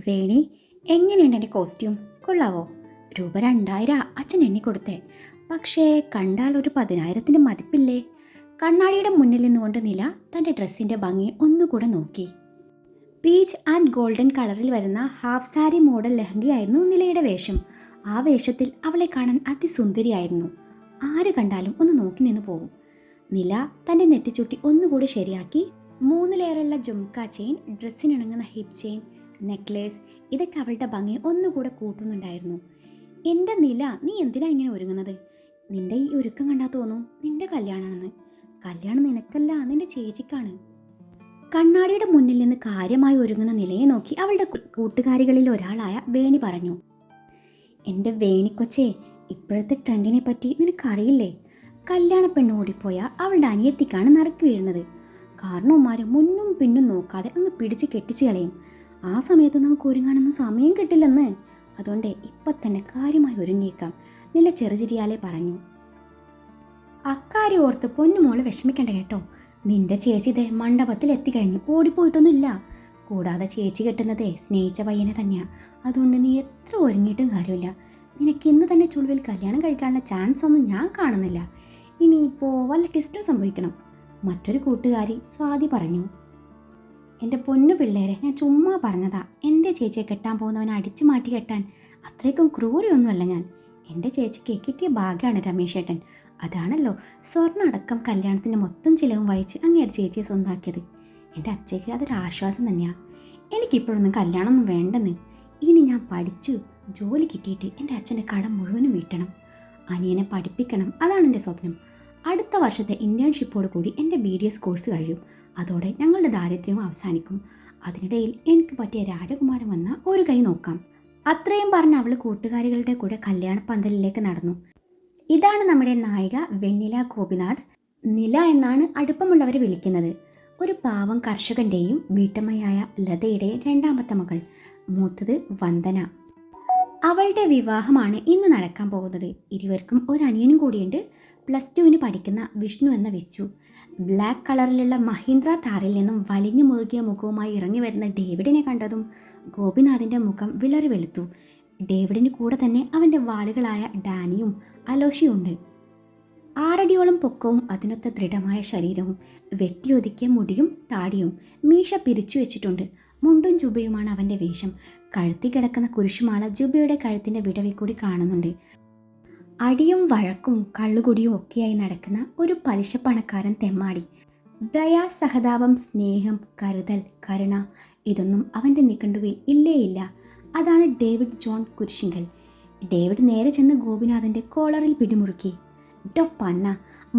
വേണി, എങ്ങനെയുണ്ട് എൻ്റെ കോസ്റ്റ്യൂം? കൊള്ളാവോ? രൂപ 2000 അച്ഛൻ എണ്ണിക്കൊടുത്തേ. പക്ഷേ കണ്ടാൽ ഒരു 10,000ൻ്റെ മതിപ്പില്ലേ? കണ്ണാടിയുടെ മുന്നിൽ നിന്നുകൊണ്ട് നില തൻ്റെ ഡ്രസ്സിൻ്റെ ഭംഗി ഒന്നുകൂടെ നോക്കി. പീച്ച് ആൻഡ് ഗോൾഡൻ കളറിൽ വരുന്ന ഹാഫ് സാരി മോഡൽ ലഹങ്കയായിരുന്നു നിലയുടെ വേഷം. ആ വേഷത്തിൽ അവളെ കാണാൻ അതിസുന്ദരിയായിരുന്നു. ആര് കണ്ടാലും ഒന്ന് നോക്കി നിന്ന് പോകും. നില തൻ്റെ നെറ്റിച്ചുട്ടി ഒന്നുകൂടി ശരിയാക്കി. 3 ലെയറുള്ള ജുംക്ക ചെയിൻ, ഡ്രസ്സിനിണങ്ങുന്ന ഹിപ്പ് ചെയിൻ, നെക്ലേസ്, ഇതൊക്കെ അവളുടെ ഭംഗി ഒന്നുകൂടെ കൂട്ടുന്നുണ്ടായിരുന്നു. എൻ്റെ നില, നീ എന്തിനാ ഇങ്ങനെ ഒരുങ്ങുന്നത്? നിന്റെ ഈ ഒരുക്കം കണ്ടാൽ തോന്നും നിന്റെ കല്യാണമാണെന്ന്. കല്യാണം നിനക്കല്ല, നിന്റെ ചേച്ചിക്കാണ്. കണ്ണാടിയുടെ മുന്നിൽ നിന്ന് കാര്യമായി ഒരുങ്ങുന്ന നിലയെ നോക്കി അവളുടെ കൂട്ടുകാരികളിൽ ഒരാളായ വേണി പറഞ്ഞു. എൻ്റെ വേണിക്കൊച്ചേ, ഇപ്പോഴത്തെ ട്രെൻഡിനെ പറ്റി നിനക്കറിയില്ലേ? കല്യാണ പെണ്ണ് ഓടിപ്പോയാൽ അവളുടെ അനിയത്തിക്കാണ് നറുക്ക് വീഴുന്നത്. കാരണവന്മാർ മുന്നും പിന്നും നോക്കാതെ അങ്ങ് പിടിച്ച് കെട്ടിച്ച് കളയും. ആ സമയത്ത് നമുക്ക് ഒരുങ്ങാനൊന്നും സമയം കിട്ടില്ലെന്ന്. അതുകൊണ്ട് ഇപ്പം തന്നെ കാര്യമായി ഒരുങ്ങിയേക്കാം, നില ചെറുചിരിയാലെ പറഞ്ഞു. അക്കാര്യം ഓർത്ത് പൊന്നുമോള് വിഷമിക്കണ്ട കേട്ടോ. നിന്റെ ചേച്ചി ഇതേ മണ്ഡപത്തിൽ എത്തിക്കഴിഞ്ഞു, ഓടിപ്പോയിട്ടൊന്നുമില്ല. കൂടാതെ ചേച്ചി കെട്ടുന്നതേ സ്നേഹിച്ച പയ്യനെ തന്നെയാണ്. അതുകൊണ്ട് നീ എത്ര ഒരുങ്ങിയിട്ടും കാര്യമില്ല. നിനക്ക് ഇന്ന് തന്നെ ചുളുവിൽ കല്യാണം കഴിക്കാനുള്ള ചാൻസ് ഒന്നും ഞാൻ കാണുന്നില്ല. ഇനിയിപ്പോൾ വല്ല ട്വിസ്റ്റും സംഭവിക്കണം, മറ്റൊരു കൂട്ടുകാരി സ്വാതി പറഞ്ഞു. എൻ്റെ പൊന്നു പിള്ളേരെ, ഞാൻ ചുമ്മാ പറഞ്ഞതാ. എൻ്റെ ചേച്ചിയെ കെട്ടാൻ പോകുന്നവനെ അടിച്ചു മാറ്റി കെട്ടാൻ അത്രയ്ക്കും ക്രൂരയൊന്നുമല്ല ഞാൻ. എൻ്റെ ചേച്ചിക്ക് കിട്ടിയ ഭാഗ്യമാണ് രമേശേട്ടൻ. അതാണല്ലോ സ്വർണ്ണ അടക്കം കല്യാണത്തിൻ്റെ മൊത്തം ചിലവും വഹിച്ച് അങ്ങേര് ചേച്ചിയെ സ്വന്തമാക്കിയത്. എൻ്റെ അച്ഛയ്ക്ക് അതൊരാശ്വാസം തന്നെയാണ്. എനിക്കിപ്പോഴൊന്നും കല്യാണമൊന്നും വേണ്ടെന്ന്. ഇനി ഞാൻ പഠിച്ചു ജോലി കിട്ടിയിട്ട് എൻ്റെ അച്ഛൻ്റെ കടം മുഴുവനും വീട്ടണം. അനിയനെ പഠിപ്പിക്കണം, അതാണ് എൻ്റെ സ്വപ്നം. അടുത്ത വർഷത്തെ ഇൻറ്റേൺഷിപ്പോട് കൂടി എൻ്റെ BDS കോഴ്സ് കഴിയും. അതോടെ ഞങ്ങളുടെ ദാരിദ്ര്യവും അവസാനിക്കും. അതിനിടയിൽ എനിക്ക് പറ്റിയ രാജകുമാരൻ വന്ന ഒരു കൈ നോക്കാം. അത്രയും പറഞ്ഞ് അവൾ കൂട്ടുകാരികളുടെ കൂടെ കല്യാണ പന്തലിലേക്ക് നടന്നു. ഇതാണ് നമ്മുടെ നായിക വെണ്ണില ഗോപിനാഥ്. നില എന്നാണ് അടുപ്പമുള്ളവർ വിളിക്കുന്നത്. ഒരു പാവം കർഷകൻ്റെയും വീട്ടമ്മയായ ലതയുടെയും രണ്ടാമത്തെ മകൾ. മൂത്തത് വന്ദന. അവളുടെ വിവാഹമാണ് ഇന്ന് നടക്കാൻ പോകുന്നത്. ഇരുവർക്കും ഒരു അനിയനും കൂടിയുണ്ട്. +2 പഠിക്കുന്ന വിഷ്ണു എന്ന വിച്ചു. ബ്ലാക്ക് കളറിലുള്ള മഹീന്ദ്ര താറിൽ നിന്നും വലിഞ്ഞു മുറുകിയ മുഖവുമായി ഇറങ്ങി വരുന്ന ഡേവിഡിനെ കണ്ടതും ഗോപിനാഥിൻ്റെ മുഖം വിളറി വെളുത്തു. ഡേവിഡിന് കൂടെ തന്നെ അവൻ്റെ വാലുകളായ ഡാനിയും അലോഷിയും ഉണ്ട്. 6 അടിയോളം പൊക്കവും അതിനൊത്ത ദൃഢമായ ശരീരവും, വെട്ടിയൊതുക്കിയ മുടിയും താടിയും, മീശ പിരിച്ചു വെച്ചിട്ടുണ്ട്. മുണ്ടും ജുബയുമാണ് അവൻ്റെ വേഷം. കഴുത്തി കിടക്കുന്ന കുരിശുമാല ജുബയുടെ കഴുത്തിൻ്റെ വിടവിൽ കൂടി കാണുന്നുണ്ട്. അടിയും വഴക്കും കള്ളുകുടിയും ഒക്കെയായി നടക്കുന്ന ഒരു പലിശപ്പണക്കാരൻ തെമ്മാടി. ദയ, സഹതാപം, സ്നേഹം, കരുതൽ, കരുണ, ഇതൊന്നും അവൻ്റെ നിഘണ്ടുവിൽ ഇല്ലേയില്ല. അതാണ് ഡേവിഡ് ജോൺ കുരിശിങ്കൽ. ഡേവിഡ് നേരെ ചെന്ന് ഗോപിനാഥൻ്റെ കോളറിൽ പിടിമുറുക്കി. പന്ന,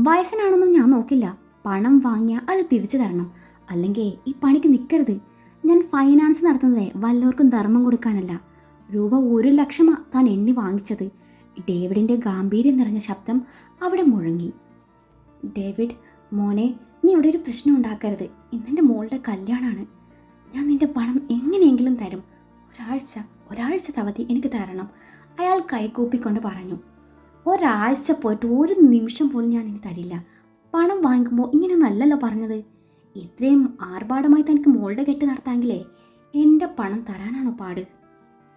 വയസ്സനാണെന്നും ഞാൻ നോക്കില്ല. പണം വാങ്ങിയാൽ അത് തിരിച്ചു തരണം, അല്ലെങ്കിൽ ഈ പണിക്ക് നിൽക്കരുത്. ഞാൻ ഫൈനാൻസ് നടത്തുന്നതേ വല്ലവർക്കും ധർമ്മം കൊടുക്കാനല്ല. രൂപ 1 ലക്ഷമാണ് താൻ എണ്ണി വാങ്ങിച്ചത്. ഡേവിഡിൻ്റെ ഗാംഭീര്യം നിറഞ്ഞ ശബ്ദം അവിടെ മുഴങ്ങി. ഡേവിഡ് മോനെ, നീ ഇവിടെ ഒരു പ്രശ്നം ഉണ്ടാക്കരുത്. ഇന്നെൻ്റെ മോളുടെ കല്യാണമാണ്. ഞാൻ നിൻ്റെ പണം എങ്ങനെയെങ്കിലും തരും. ഒരാഴ്ച അവധി എനിക്ക് തരണം, അയാൾ കൈകൂപ്പിക്കൊണ്ട് പറഞ്ഞു. ഒരാഴ്ച പോയിട്ട് 1 നിമിഷം പോലും ഞാൻ ഇനി തരില്ല. പണം വാങ്ങിക്കുമ്പോൾ ഇങ്ങനെ നല്ലല്ലോ പറഞ്ഞത്. ഇത്രയും ആർഭാടമായി തനിക്ക് മോളുടെ കെട്ട് നടത്താമെങ്കിലേ എൻ്റെ പണം തരാനാണോ പാട്?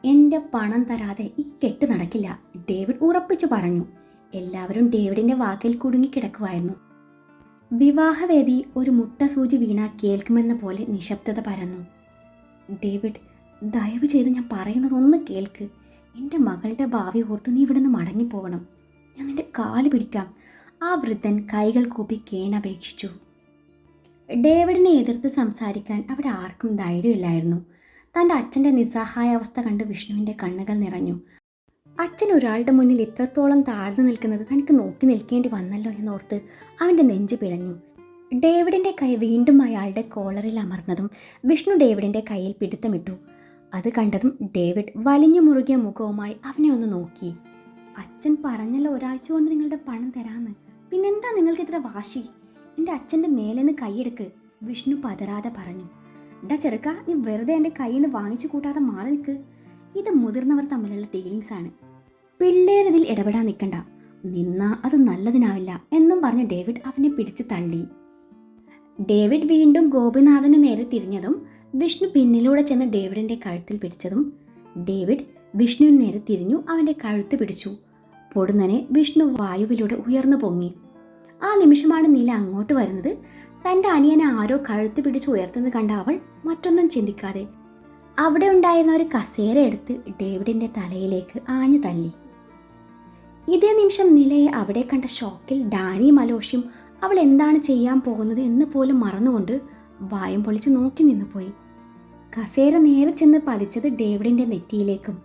എൻ്റെ പണം തരാതെ ഈ കെട്ട് നടക്കില്ല, ഡേവിഡ് ഉറപ്പിച്ചു പറഞ്ഞു. എല്ലാവരും ഡേവിഡിൻ്റെ വാക്കിൽ കുടുങ്ങിക്കിടക്കുമായിരുന്നു. വിവാഹവേദി ഒരു മുട്ട സൂചി വീണ കേൾക്കുമെന്ന പോലെ നിശബ്ദത പരന്നു. ഡേവിഡ്, ദയവ് ചെയ്ത് ഞാൻ പറയുന്നതൊന്ന് കേൾക്ക്. എൻ്റെ മകളുടെ ഭാവി ഓർത്ത് നീ ഇവിടുന്ന് മടങ്ങിപ്പോകണം. ഞാൻ നിൻ്റെ കാല് പിടിക്കാം. ആ വൃദ്ധൻ കൈകൾ കൂപ്പി കേണപേക്ഷിച്ചു. ഡേവിഡിനെ എതിർത്ത് സംസാരിക്കാൻ അവിടെ ആർക്കും ധൈര്യമില്ലായിരുന്നു. തൻ്റെ അച്ഛൻ്റെ നിസ്സഹായ അവസ്ഥ കണ്ട് വിഷ്ണുവിൻ്റെ കണ്ണുകൾ നിറഞ്ഞു. അച്ഛൻ ഒരാളുടെ മുന്നിൽ ഇത്രത്തോളം താഴ്ന്നു നിൽക്കുന്നത് തനിക്ക് നോക്കി നിൽക്കേണ്ടി വന്നല്ലോ എന്നോർത്ത് അവൻ്റെ നെഞ്ച് പിഴഞ്ഞു. ഡേവിഡിൻ്റെ കൈ വീണ്ടും അയാളുടെ കോളറിൽ അമർന്നതും വിഷ്ണു ഡേവിഡിൻ്റെ കയ്യിൽ പിടുത്തമിട്ടു. അത് കണ്ടതും ഡേവിഡ് വലിഞ്ഞു മുറുകിയ മുഖവുമായി അവനെ ഒന്ന് നോക്കി. അച്ഛൻ പറഞ്ഞല്ലോ ഒരാഴ്ച കൊണ്ട് നിങ്ങളുടെ പണം തരാമെന്ന്. പിന്നെന്താ നിങ്ങൾക്ക് ഇത്ര വാശി? എൻ്റെ അച്ഛൻ്റെ മേലെന്ന് കൈയെടുക്ക്, വിഷ്ണു പതറാതെ പറഞ്ഞു. ചെറുക്ക, നീ വെറുതെ എൻ്റെ കയ്യിൽ നിന്ന് വാങ്ങിച്ചു കൂട്ടാതെ മാറി നിൽക്ക്. ഇത് മുതിർന്നവർ തമ്മിലുള്ള ഡീലിങ്സ് ആണ്. പിള്ളേരിതിൽ ഇടപെടാൻ നിൽക്കണ്ട. നിന്നാ അത് നല്ലതിനാവില്ല എന്നും പറഞ്ഞ് ഡേവിഡ് അവനെ പിടിച്ച് തള്ളി. ഡേവിഡ് വീണ്ടും ഗോപിനാഥന് നേരെ തിരിഞ്ഞതും വിഷ്ണു പിന്നിലൂടെ ചെന്ന് ഡേവിഡിൻ്റെ കഴുത്തിൽ പിടിച്ചതും ഡേവിഡ് വിഷ്ണുവിന് നേരെ തിരിഞ്ഞു അവൻ്റെ കഴുത്ത് പിടിച്ചു. പൊടുന്നനെ വിഷ്ണു വായുവിലൂടെ ഉയർന്നു പൊങ്ങി. ആ നിമിഷമാണ് നില അങ്ങോട്ട് വരുന്നത്. തൻ്റെ അനിയനെ ആരോ കഴുത്ത് പിടിച്ച് ഉയർത്തുന്നത് കണ്ട അവൾ മറ്റൊന്നും ചിന്തിക്കാതെ അവിടെ ഉണ്ടായിരുന്ന ഒരു കസേര എടുത്ത് ഡേവിഡിൻ്റെ തലയിലേക്ക് ആഞ്ഞു തല്ലി. ഇതേ നിമിഷം നിലയെ അവിടെ കണ്ട ഷോക്കിൽ ഡാനിയും അലോഷിയും അവൾ എന്താണ് ചെയ്യാൻ പോകുന്നത് എന്ന് പോലും മറന്നുകൊണ്ട് വായും പൊളിച്ച് നോക്കി നിന്നുപോയി. കസേര നേരെ ചെന്ന് പതിച്ചത് ഡേവിഡിൻ്റെ നെറ്റിയിലേക്കും.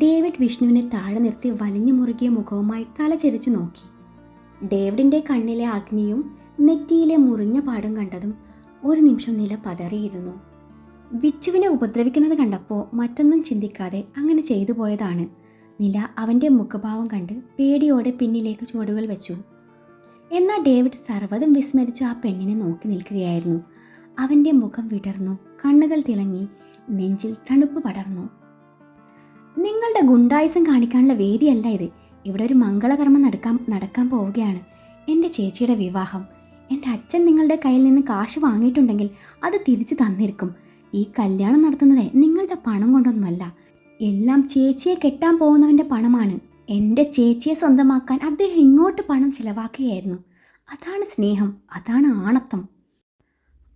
ഡേവിഡ് വിഷ്ണുവിനെ താഴെ നിർത്തി വലിഞ്ഞു മുറുകിയ മുഖവുമായി തല ചെരിച്ചു നോക്കി. ഡേവിഡിൻ്റെ കണ്ണിലെ അഗ്നിയും നെറ്റിയിലെ മുറിഞ്ഞ പാടും കണ്ടതും ഒരു നിമിഷം നില പതറിയിരുന്നു. വിച്ചുവിനെ ഉപദ്രവിക്കുന്നത് കണ്ടപ്പോൾ മറ്റൊന്നും ചിന്തിക്കാതെ അങ്ങനെ ചെയ്തു പോയതാണ്. നില അവൻ്റെ മുഖഭാവം കണ്ട് പേടിയോടെ പിന്നിലേക്ക് ചുവടുകൾ വെച്ചു. എന്നാൽ ഡേവിഡ് സർവ്വതും വിസ്മരിച്ചു ആ പെണ്ണിനെ നോക്കി നിൽക്കുകയായിരുന്നു. അവൻ്റെ മുഖം വിടർന്നു, കണ്ണുകൾ തിളങ്ങി, നെഞ്ചിൽ തണുപ്പ് പടർന്നു. നിങ്ങളുടെ ഗുണ്ടായുസം കാണിക്കാനുള്ള വേദിയല്ല ഇത്. ഇവിടെ ഒരു മംഗളകർമ്മം നടക്കാൻ പോവുകയാണ്. എൻ്റെ ചേച്ചിയുടെ വിവാഹം. എൻ്റെ അച്ഛൻ നിങ്ങളുടെ കയ്യിൽ നിന്ന് കാശ് വാങ്ങിയിട്ടുണ്ടെങ്കിൽ അത് തിരിച്ചു തന്നിരിക്കും. ഈ കല്യാണം നടത്തുന്നത് നിങ്ങളുടെ പണം കൊണ്ടൊന്നുമല്ല. എല്ലാം ചേച്ചിയെ കെട്ടാൻ പോകുന്നവൻ്റെ പണമാണ്. എൻ്റെ ചേച്ചിയെ സ്വന്തമാക്കാൻ അദ്ദേഹം ഇങ്ങോട്ട് പണം ചിലവാക്കുകയായിരുന്നു. അതാണ് സ്നേഹം, അതാണ് ആണത്തം.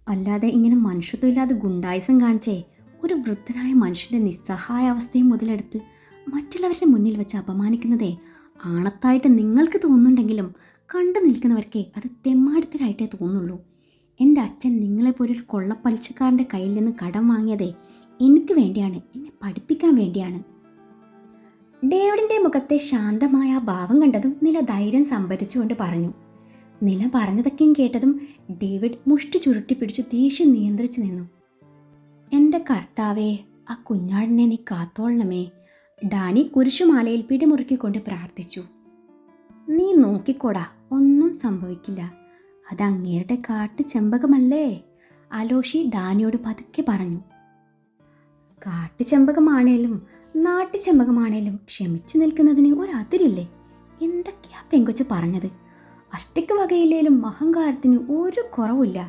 അല്ലാതെ ഇങ്ങനെ മനുഷ്യത്വമില്ലാതെ ഗുണ്ടായുസം കാണിച്ചേ ഒരു വൃദ്ധനായ മനുഷ്യൻ്റെ നിസ്സഹായ അവസ്ഥയും മുതലെടുത്ത് മറ്റുള്ളവരുടെ മുന്നിൽ വെച്ച് അപമാനിക്കുന്നതേ ആണത്തായിട്ട് നിങ്ങൾക്ക് തോന്നുന്നുണ്ടെങ്കിലും കണ്ടു നിൽക്കുന്നവർക്കേ അത് തെമ്മാടിത്തരായിട്ടേ തോന്നുള്ളൂ. എൻ്റെ അച്ഛൻ നിങ്ങളെപ്പോലെ ഒരു കൊള്ളപ്പലിശക്കാരൻ്റെ കയ്യിൽ നിന്ന് കടം വാങ്ങിയതേ എനിക്ക് വേണ്ടിയാണ്, എന്നെ പഠിപ്പിക്കാൻ വേണ്ടിയാണ്. ഡേവിഡിൻ്റെ മുഖത്തെ ശാന്തമായ ഭാവം കണ്ടതും നില ധൈര്യം സംഭരിച്ചുകൊണ്ട് പറഞ്ഞു. നില പറഞ്ഞതൊക്കെയും കേട്ടതും ഡേവിഡ് മുഷ്ടി ചുരുട്ടി പിടിച്ചു ദേഷ്യം നിയന്ത്രിച്ചു നിന്നു. എൻ്റെ കർത്താവേ, ആ കുഞ്ഞാടിനെ നീ കാത്തോളണമേ. ഡാനി കുരിശുമാലയിൽ പിടിമുറുക്കിക്കൊണ്ട് പ്രാർത്ഥിച്ചു. നീ നോക്കിക്കോടാ, ഒന്നും സംഭവിക്കില്ല. അത് അങ്ങേരുടെ കാട്ടു ചെമ്പകമല്ലേ? അലോഷി ഡാനിയോട് പതുക്കെ പറഞ്ഞു. കാട്ടു ചെമ്പകമാണേലും നാട്ടു ചെമ്പകമാണേലും ക്ഷമിച്ചു നിൽക്കുന്നതിന് ഒരതിരില്ലേ? എന്തൊക്കെയാ പെങ്കൊച്ച് പറഞ്ഞത്? അഷ്ടിക്ക് വകയില്ലേലും അഹങ്കാരത്തിന് ഒരു കുറവില്ല.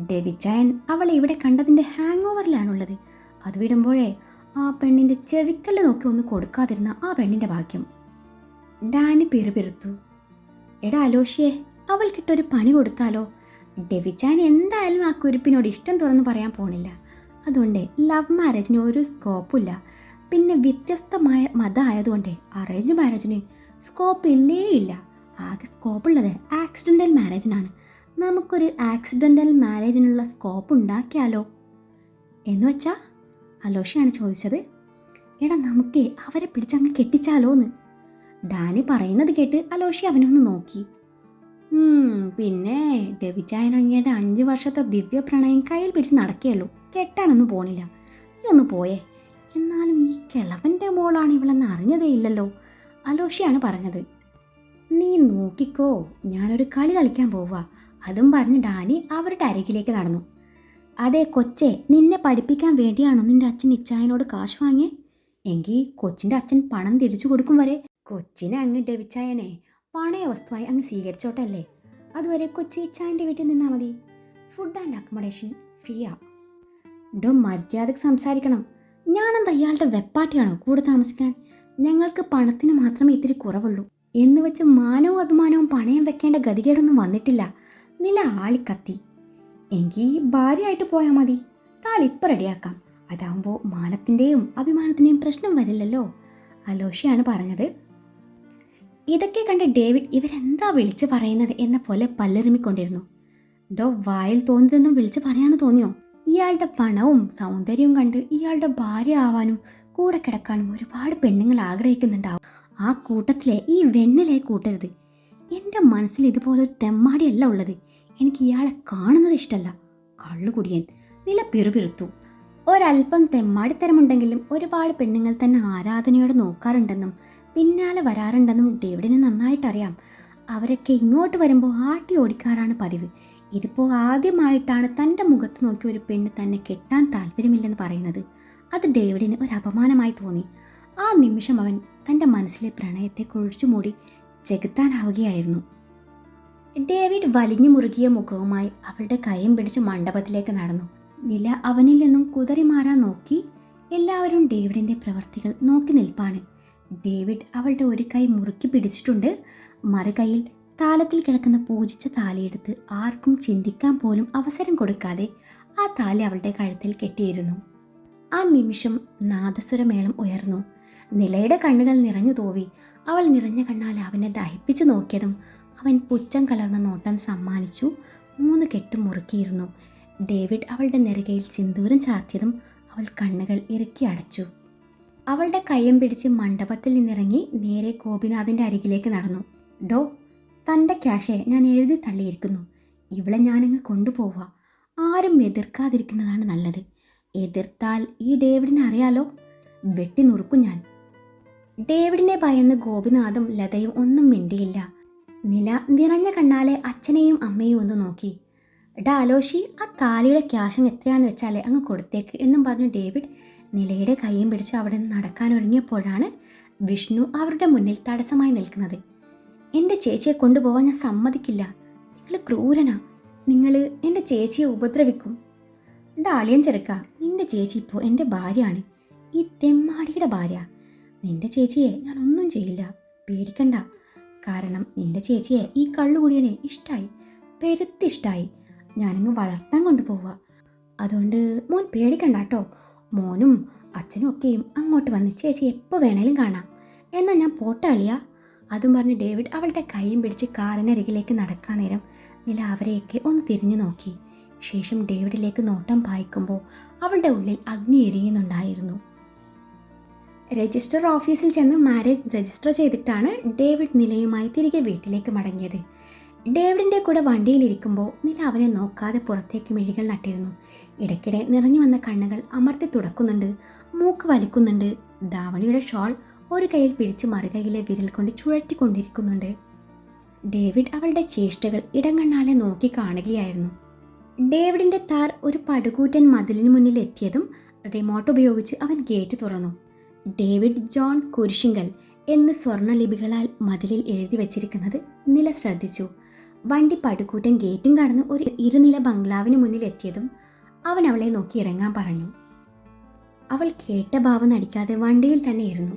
ഡെവിച്ചായൻ അവളെ ഇവിടെ കണ്ടതിൻ്റെ ഹാങ് ഓവറിലാണുള്ളത്. അത് വിടുമ്പോഴേ ആ പെണ്ണിൻ്റെ ചെവിക്കല്ല് നോക്കി ഒന്ന് കൊടുക്കാതിരുന്ന ആ പെണ്ണിൻ്റെ ഭാഗ്യം. ഡാനി പിറുപിറുത്തു. എടാ അലോഷിയെ, അവൾക്കിട്ടൊരു പണി കൊടുത്താലോ? ഡെവിച്ചായൻ എന്തായാലും ആ കുരുപ്പിനോട് ഇഷ്ടം തുറന്ന് പറയാൻ പോണില്ല. അതുകൊണ്ട് ലവ് മാരേജിന് ഒരു സ്കോപ്പില്ല. പിന്നെ വ്യത്യസ്തമായ മതമായതുകൊണ്ട് അറേഞ്ച് മാരേജിന് സ്കോപ്പ് ഇല്ലേ ഇല്ല. ആകെ സ്കോപ്പുള്ളത് ആക്സിഡൻ്റൽ മാരേജിനാണ്. നമുക്കൊരു ആക്സിഡൻ്റൽ മാരേജിനുള്ള സ്കോപ്പ് ഉണ്ടാക്കിയാലോ? എന്ന് വെച്ചാ അലോഷിയാണ് ചോദിച്ചത്. എടാ നമുക്ക് അവരെ പിടിച്ചങ്ങ് കെട്ടിച്ചാലോന്ന്. ഡാനി പറയുന്നത് കേട്ട് അലോഷി അവനൊന്ന് നോക്കി. പിന്നെ ഡെവിച്ചായനങ്ങയുടെ 5 വർഷത്തെ ദിവ്യ പ്രണയം കയ്യിൽ പിടിച്ച് നടക്കുകയുള്ളൂ, കെട്ടാനൊന്നും പോണില്ല. നീ ഒന്ന് പോയേ. എന്നാലും ഈ കിളവൻ്റെ മോളാണ് ഇവളെന്ന് അറിഞ്ഞതേ ഇല്ലല്ലോ, അലോഷിയാണ് പറഞ്ഞത്. നീ നോക്കിക്കോ, ഞാനൊരു കളി കളിക്കാൻ പോവുക. അതും പറഞ്ഞ് ഡാനി അവരുടെ അരികിലേക്ക് നടന്നു. അതെ കൊച്ചേ, നിന്നെ പഠിപ്പിക്കാൻ വേണ്ടിയാണോ നിൻ്റെ അച്ഛൻ ഇച്ചായനോട് കാശ് വാങ്ങിയേ? എങ്കിൽ കൊച്ചിൻ്റെ അച്ഛൻ പണം തിരിച്ചു കൊടുക്കും വരെ കൊച്ചിനെ അങ്ങ് ഡെവിച്ചായനെ പണയ വസ്തുവായി അങ്ങ് സ്വീകരിച്ചോട്ടല്ലേ. അതുവരെ കൊച്ചി ഇച്ചായൻ്റെ വീട്ടിൽ നിന്നാൽ മതി. ഫുഡ് ആൻഡ് അക്കോമഡേഷൻ ഫ്രീയാ. ഡോ മര്യാദക്ക് സംസാരിക്കണം. ഞാനെന്താ ഇയാളുടെ വെപ്പാട്ടിയാണോ കൂടെ താമസിക്കാൻ? ഞങ്ങൾക്ക് പണത്തിന് മാത്രമേ ഇത്തിരി കുറവുള്ളൂ എന്ന് വെച്ച് മാനവും അഭിമാനവും പണയം വെക്കേണ്ട ഗതികേടൊന്നും വന്നിട്ടില്ല. നില ആളിക്കത്തി. എങ്കിൽ ഭാര്യയായിട്ട് പോയാൽ മതി. താലിപ്പം റെഡിയാക്കാം. അതാവുമ്പോൾ മാനത്തിൻ്റെയും അഭിമാനത്തിൻ്റെയും പ്രശ്നം വരില്ലല്ലോ, അലോഷിയാണ് പറഞ്ഞത്. ഇതൊക്കെ കണ്ട് ഡേവിഡ് ഇവരെന്താ വിളിച്ചു പറയുന്നത് എന്ന പോലെ പല്ലെറിമിക്കൊണ്ടിരുന്നു. ഡോ വായിൽ തോന്നിയതെന്നും വിളിച്ചു പറയാമെന്ന് തോന്നിയോ? ഇയാളുടെ പണവും സൗന്ദര്യവും കണ്ട് ഇയാളുടെ ഭാര്യ ആവാനും കൂടെ കിടക്കാനും ഒരുപാട് പെണ്ണുങ്ങൾ ആഗ്രഹിക്കുന്നുണ്ടാവും. ആ കൂട്ടത്തിലെ ഈ വെണ്ണിലെ കൂട്ടരുത്. എൻ്റെ മനസ്സിൽ ഇതുപോലൊരു തെമ്മാടിയല്ല ഉള്ളത്. എനിക്ക് ഇയാളെ കാണുന്നത് ഇഷ്ടമല്ല. കള്ളുകുടിയൻ. നില പിറുപിറുത്തു. ഒരല്പം തെമ്മാടിത്തരമുണ്ടെങ്കിലും ഒരുപാട് പെണ്ണുങ്ങൾ തന്നെ ആരാധനയോടെ നോക്കാറുണ്ടെന്നും പിന്നാലെ വരാറുണ്ടെന്നും ഡേവിഡിന് നന്നായിട്ടറിയാം. അവരൊക്കെ ഇങ്ങോട്ട് വരുമ്പോൾ ആട്ടി ഓടിക്കാറാണ് പതിവ്. ഇതിപ്പോൾ ആദ്യമായിട്ടാണ് തൻ്റെ മുഖത്ത് നോക്കി ഒരു പെണ്ണ് തന്നെ കെട്ടാൻ താല്പര്യമില്ലെന്ന് പറയുന്നത്. അത് ഡേവിഡിന് ഒരു അപമാനമായി തോന്നി. ആ നിമിഷം അവൻ തൻ്റെ മനസ്സിലെ പ്രണയത്തെ കുഴിച്ചു മൂടി ചെകുത്താനാവുകയായിരുന്നു. ഡേവിഡ് വലിഞ്ഞു മുറുകിയ മുഖവുമായി അവളുടെ കൈയും പിടിച്ച് മണ്ഡപത്തിലേക്ക് നടന്നു. നില അവനിൽ നിന്നും കുതറി മാറാൻ നോക്കി. എല്ലാവരും ഡേവിഡിൻ്റെ പ്രവർത്തികൾ നോക്കി നിൽപ്പാണ്. ഡേവിഡ് അവളുടെ ഒരു കൈ മുറുക്കി പിടിച്ചിട്ടുണ്ട്. മറുകൈയിൽ താലത്തിൽ കിടക്കുന്ന പൂജിച്ച താലിയെടുത്ത് ആർക്കും ചിന്തിക്കാൻ പോലും അവസരം കൊടുക്കാതെ ആ താലി അവളുടെ കഴുത്തിൽ കെട്ടിയിരുന്നു. ആ നിമിഷം നാദസ്വരമേളം ഉയർന്നു. നിലയുടെ കണ്ണുകൾ നിറഞ്ഞു തോവി. അവൾ നിറഞ്ഞ കണ്ണാൽ അവനെ ദഹിപ്പിച്ചു നോക്കിയതും അവൻ പുച്ഛം കലർന്ന നോട്ടം സമ്മാനിച്ചു. 3 കെട്ട് മുറുക്കിയിരുന്നു. ഡേവിഡ് അവളുടെ നെറുകയിൽ സിന്ദൂരം ചാർത്തിയതും അവൾ കണ്ണുകൾ ഇറുക്കി അടച്ചു. അവളുടെ കയ്യം പിടിച്ച് മണ്ഡപത്തിൽ നിന്നിറങ്ങി നേരെ ഗോപിനാഥിൻ്റെ അരികിലേക്ക് നടന്നു. ഡോ, തൻ്റെ ക്യാഷെ ഞാൻ എഴുതി തള്ളിയിരിക്കുന്നു. ഇവളെ ഞാനങ്ങ് കൊണ്ടുപോവുക. ആരും എതിർക്കാതിരിക്കുന്നതാണ് നല്ലത്. എതിർത്താൽ ഈ ഡേവിഡിനെ അറിയാലോ, വെട്ടി നുറുക്കും ഞാൻ. ഡേവിഡിനെ ഭയന്ന് ഗോപിനാഥും ലതയും ഒന്നും മിണ്ടിയില്ല. നില നിറഞ്ഞ കണ്ണാലെ അച്ഛനെയും അമ്മയും ഒന്ന് നോക്കി. ഡാ അലോഷി, ആ താലിയുടെ ക്യാഷ് എത്രയാന്ന് വെച്ചാലേ അങ്ങ് കൊടുത്തേക്ക് എന്നും പറഞ്ഞു ഡേവിഡ് നിലയുടെ കൈയും പിടിച്ച് അവിടെ നിന്ന് നടക്കാനൊരുങ്ങിയപ്പോഴാണ് വിഷ്ണു അവരുടെ മുന്നിൽ തടസ്സമായി നിൽക്കുന്നത്. എൻ്റെ ചേച്ചിയെ കൊണ്ടുപോകാൻ ഞാൻ സമ്മതിക്കില്ല. നിങ്ങൾ ക്രൂരനാ. നിങ്ങൾ എൻ്റെ ചേച്ചിയെ ഉപദ്രവിക്കും. ഡാളിയൻ ചെറുക്ക, നിൻ്റെ ചേച്ചി ഇപ്പോൾ എൻ്റെ ഭാര്യയാണ്, ഈ തെമ്മാടിയുടെ ഭാര്യ. നിൻ്റെ ചേച്ചിയെ ഞാൻ ഒന്നും ചെയ്യില്ല, പേടിക്കണ്ട. കാരണം നിൻ്റെ ചേച്ചിയെ ഈ കള്ളുകുടിയനെ ഇഷ്ടമായി, പെരുത്തിഷ്ടായി. ഞാനങ്ങ് വളർത്താൻ കൊണ്ടുപോവുക. അതുകൊണ്ട് മോൻ പേടിക്കണ്ട കേട്ടോ. മോനും അച്ഛനും ഒക്കെയും അങ്ങോട്ട് വന്ന് ചേച്ചി എപ്പോൾ വേണേലും കാണാം. എന്നാൽ ഞാൻ പോട്ടളിയാ. അതും പറഞ്ഞ് ഡേവിഡ് അവളുടെ കൈയും പിടിച്ച് കാറിനരികിലേക്ക് നടക്കാൻ നേരം നില അവരെയൊക്കെ ഒന്ന് തിരിഞ്ഞു നോക്കി. ശേഷം ഡേവിഡിലേക്ക് നോട്ടം പായിക്കുമ്പോൾ അവളുടെ ഉള്ളിൽ അഗ്നി എരിയുന്നുണ്ടായിരുന്നു. രജിസ്റ്റർ ഓഫീസിൽ ചെന്ന് മാരേജ് രജിസ്റ്റർ ചെയ്തിട്ടാണ് ഡേവിഡ് നിലയുമായി തിരികെ വീട്ടിലേക്ക് മടങ്ങിയത്. ഡേവിഡിൻ്റെ കൂടെ വണ്ടിയിലിരിക്കുമ്പോൾ നില അവനെ നോക്കാതെ പുറത്തേക്ക് മിഴികൾ നട്ടിരുന്നു. ഇടയ്ക്കിടെ നിറഞ്ഞു വന്ന കണ്ണുകൾ അമർത്തി തുടക്കുന്നുണ്ട്, മൂക്ക് വലിക്കുന്നുണ്ട്. ധാവണിയുടെ ഷോൾ ഒരു കൈയിൽ പിടിച്ച് മറുകൈയിലെ വിരൽ കൊണ്ട് ചുഴറ്റിക്കൊണ്ടിരിക്കുന്നുണ്ട്. ഡേവിഡ് അവളുടെ ചേഷ്ടകൾ ഇടങ്ങണ്ണാലെ നോക്കി കാണുകയായിരുന്നു. ഡേവിഡിൻ്റെ താർ ഒരു പടുകൂറ്റൻ മതിലിന് മുന്നിൽ എത്തിയതും റിമോട്ട് ഉപയോഗിച്ച് അവൻ ഗേറ്റ് തുറന്നു. ഡേവിഡ് ജോൺ കുരിശിങ്കൽ എന്ന് സ്വർണ്ണലിപികളാൽ മതിലിൽ എഴുതി വച്ചിരിക്കുന്നത് നില ശ്രദ്ധിച്ചു. വണ്ടി പടുകൂറ്റൻ ഗേറ്റും കടന്ന് ഒരു ഇരുനില ബംഗ്ലാവിന് മുന്നിൽ എത്തിയതും അവൻ അവളെ നോക്കി ഇറങ്ങാൻ പറഞ്ഞു. അവൾ കേട്ട ഭാവം നടിക്കാതെ വണ്ടിയിൽ തന്നെ ഇരുന്നു.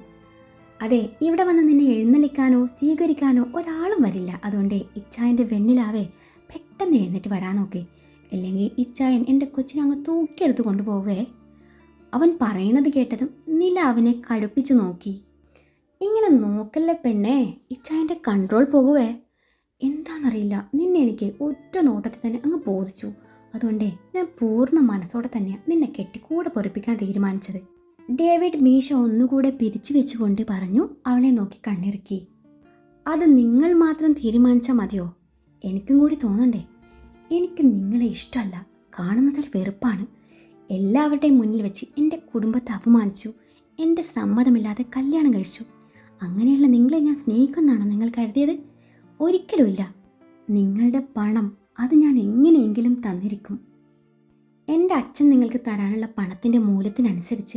അതെ, ഇവിടെ വന്ന് നിന്നെ എഴുന്നള്ളിക്കാനോ സ്വീകരിക്കാനോ ഒരാളും വരില്ല. അതുകൊണ്ട് ഇച്ചായൻ്റെ വെണ്ണിലാവേ പെട്ടെന്ന് എഴുന്നേറ്റ് വരാൻ നോക്കി. അല്ലെങ്കിൽ ഇച്ചായൻ എൻ്റെ കൊച്ചിനെ അങ്ങ് തൂക്കിയെടുത്ത് കൊണ്ടുപോവേ. അവൻ പറയുന്നത് കേട്ടതും നില അവനെ കടുപ്പിച്ചു നോക്കി. ഇങ്ങനെ നോക്കല്ലേ പെണ്ണേ, ഇച്ചായൻ്റെ കൺട്രോൾ പോകുവേ. എന്താണെന്നറിയില്ല, നിന്നെ എനിക്ക് ഒറ്റ നോട്ടത്തിൽ തന്നെ അങ്ങ് ബോധിച്ചു. അതുകൊണ്ടേ ഞാൻ പൂർണ്ണ മനസ്സോടെ തന്നെയാണ് നിന്നെ കെട്ടി കൂടെ പൊറിപ്പിക്കാൻ തീരുമാനിച്ചത്. ഡേവിഡ് മീശ ഒന്നുകൂടെ പിരിച്ചു വെച്ചുകൊണ്ട് പറഞ്ഞു. അവളെ നോക്കി കണ്ണിറുക്കി. അത് നിങ്ങൾ മാത്രം തീരുമാനിച്ചാൽ മതിയോ? എനിക്കും കൂടി തോന്നണ്ടേ? എനിക്ക് നിങ്ങളെ ഇഷ്ടമല്ല, കാണുന്നതിൽ വെറുപ്പാണ്. എല്ലാവരുടെയും മുന്നിൽ വെച്ച് എൻ്റെ കുടുംബത്തെ അപമാനിച്ചു, എൻ്റെ സമ്മതമില്ലാതെ കല്യാണം കഴിച്ചു. അങ്ങനെയുള്ള നിങ്ങളെ ഞാൻ സ്നേഹിക്കുന്നതാണോ നിങ്ങൾ കരുതിയത്? ഒരിക്കലുമില്ല. നിങ്ങളുടെ പണം അത് ഞാൻ എങ്ങനെയെങ്കിലും തന്നിരിക്കും. എൻ്റെ അച്ഛൻ നിങ്ങൾക്ക് തരാനുള്ള പണത്തിൻ്റെ മൂല്യത്തിനനുസരിച്ച്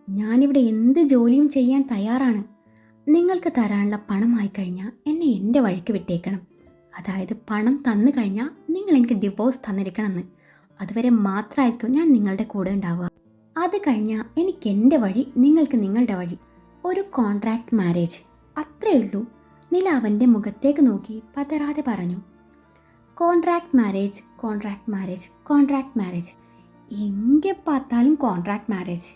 ഞാനിവിടെ എന്ത് ജോലിയും ചെയ്യാൻ തയ്യാറാണ്. നിങ്ങൾക്ക് തരാനുള്ള പണമായി കഴിഞ്ഞാൽ എന്നെ എൻ്റെ വഴിക്ക് വിട്ടേക്കണം. അതായത് പണം തന്നു കഴിഞ്ഞാൽ നിങ്ങൾ എനിക്ക് ഡിവോഴ്സ് തന്നിരിക്കണമെന്ന്. അതുവരെ മാത്രമായിരിക്കും ഞാൻ നിങ്ങളുടെ കൂടെ ഉണ്ടാവുക. അത് കഴിഞ്ഞാൽ എനിക്ക് എൻ്റെ വഴി, നിങ്ങൾക്ക് നിങ്ങളുടെ വഴി. ഒരു കോൺട്രാക്ട് മാരേജ്, അത്രയേ ഉള്ളൂ. നില അവൻ്റെ മുഖത്തേക്ക് നോക്കി പതറാതെ പറഞ്ഞു. Contract marriage, contract marriage, contract marriage. എங்கே பார்த்தாലും contract marriage.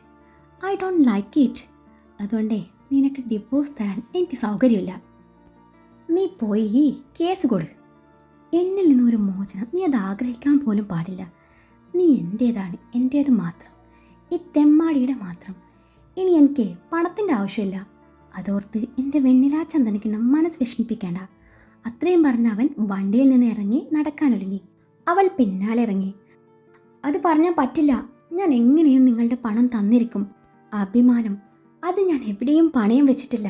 I don't like it. അതുകൊണ്ടേ നിനക്ക് ഡിവോഴ്സ് തരാൻ എനിക്ക് സൗകര്യമില്ല. നീ പോയി കേസ് കൊടു. എന്നിൽ നിന്നൊരു മോചനം നീ അത് ആഗ്രഹിക്കാൻ പോലും പാടില്ല. നീ എൻ്റേതാണ്, എൻ്റേത് മാത്രം, ഈ തെമ്മാടിയുടെ മാത്രം. ഇനി എനിക്ക് പണത്തിൻ്റെ ആവശ്യമില്ല. അതോർത്ത് എൻ്റെ വെണ്ണിലാ ചന്ദനക്കിണ്ണം മനസ്സ് വിഷമിപ്പിക്കേണ്ട. അത്രയും പറഞ്ഞ അവൻ വണ്ടിയിൽ നിന്ന് ഇറങ്ങി നടക്കാനൊരുങ്ങി. അവൾ പിന്നാലെ ഇറങ്ങി. അത് പറഞ്ഞാൽ പറ്റില്ല. ഞാൻ എങ്ങനെയും നിങ്ങളുടെ പണം തന്നിരിക്കും. അഭിമാനം, അത് ഞാൻ എവിടെയും പണയം വെച്ചിട്ടില്ല.